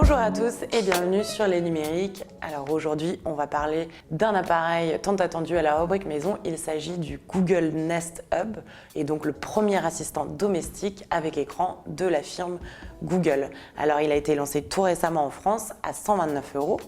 Bonjour à tous et bienvenue sur Les Numériques. Alors aujourd'hui, on va parler d'un appareil tant attendu à la rubrique maison. Il s'agit du Google Nest Hub et donc le premier assistant domestique avec écran de la firme Google. Alors il a été lancé tout récemment en France à 129 €.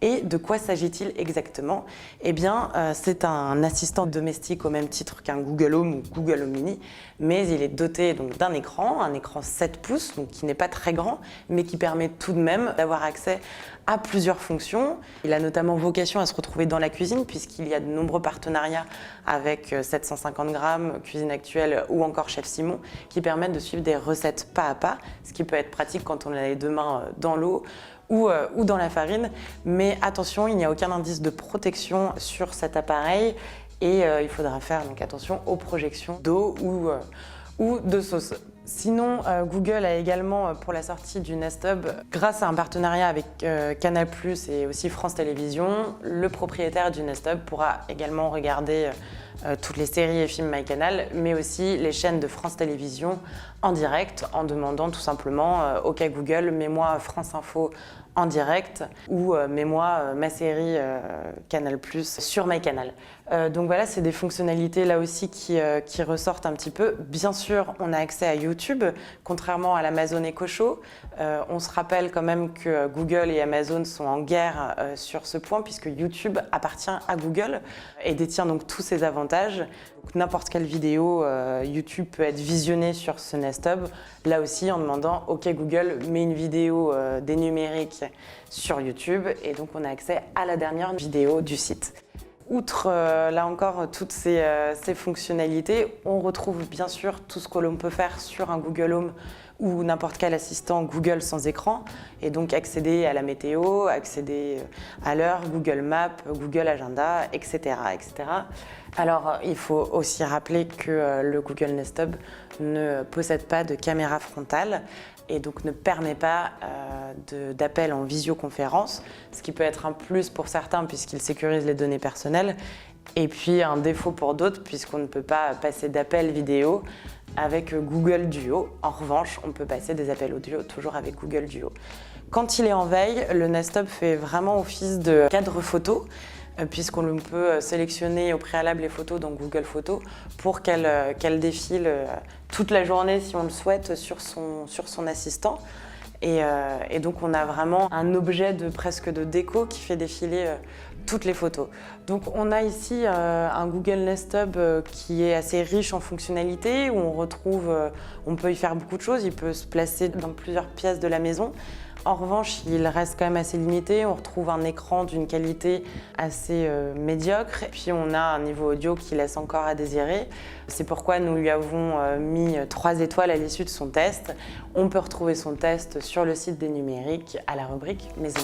Et de quoi s'agit-il exactement? Eh bien, c'est un assistant domestique au même titre qu'un Google Home ou Google Home Mini, mais il est doté donc d'un écran, un écran 7 pouces, donc qui n'est pas très grand, mais qui permet tout de même d'avoir accès à plusieurs fonctions. Il a notamment vocation à se retrouver dans la cuisine, puisqu'il y a de nombreux partenariats avec 750 grammes, Cuisine Actuelle ou encore Chef Simon, qui permettent de suivre des recettes pas à pas, ce qui peut être pratique quand on a les deux mains dans l'eau ou dans la farine. Mais attention, il n'y a aucun indice de protection sur cet appareil et il faudra faire donc attention aux projections d'eau ou de sauce. Sinon, Google a également, pour la sortie du Nest Hub, grâce à un partenariat avec Canal+ et aussi France Télévisions, le propriétaire du Nest Hub pourra également regarder toutes les séries et films MyCanal, mais aussi les chaînes de France Télévisions en direct, en demandant tout simplement « Ok Google, mets-moi France Info en direct » ou « mets-moi ma série Canal+ sur MyCanal ». Donc voilà, c'est des fonctionnalités là aussi qui ressortent un petit peu. Bien sûr, on a accès à YouTube, contrairement à l'Amazon Echo Show. On se rappelle quand même que Google et Amazon sont en guerre sur ce point, puisque YouTube appartient à Google et détient donc tous ses avantages. N'importe quelle vidéo YouTube peut être visionnée sur ce Nest Hub, là aussi en demandant « Ok Google, mets une vidéo des numériques sur YouTube » et donc on a accès à la dernière vidéo du site. Outre, là encore, toutes ces fonctionnalités, on retrouve bien sûr tout ce que l'on peut faire sur un Google Home ou n'importe quel assistant Google sans écran, et donc accéder à la météo, accéder à l'heure, Google Maps, Google Agenda, etc., etc. Alors, il faut aussi rappeler que le Google Nest Hub ne possède pas de caméra frontale et donc ne permet pas d'appel en visioconférence, ce qui peut être un plus pour certains puisqu'il sécurise les données personnelles, et puis un défaut pour d'autres puisqu'on ne peut pas passer d'appels vidéo avec Google Duo. En revanche, on peut passer des appels audio toujours avec Google Duo. Quand il est en veille, le Nest Hub fait vraiment office de cadre photo, puisqu'on peut sélectionner au préalable les photos dans Google Photos pour qu'elles défilent toute la journée si on le souhaite sur son assistant. Et donc on a vraiment un objet presque de déco qui fait défiler toutes les photos. Donc on a ici un Google Nest Hub qui est assez riche en fonctionnalités, où on peut y faire beaucoup de choses, il peut se placer dans plusieurs pièces de la maison. En revanche, il reste quand même assez limité. On retrouve un écran d'une qualité assez médiocre. Et puis on a un niveau audio qui laisse encore à désirer. C'est pourquoi nous lui avons mis 3 étoiles à l'issue de son test. On peut retrouver son test sur le site des Numériques à la rubrique Maison.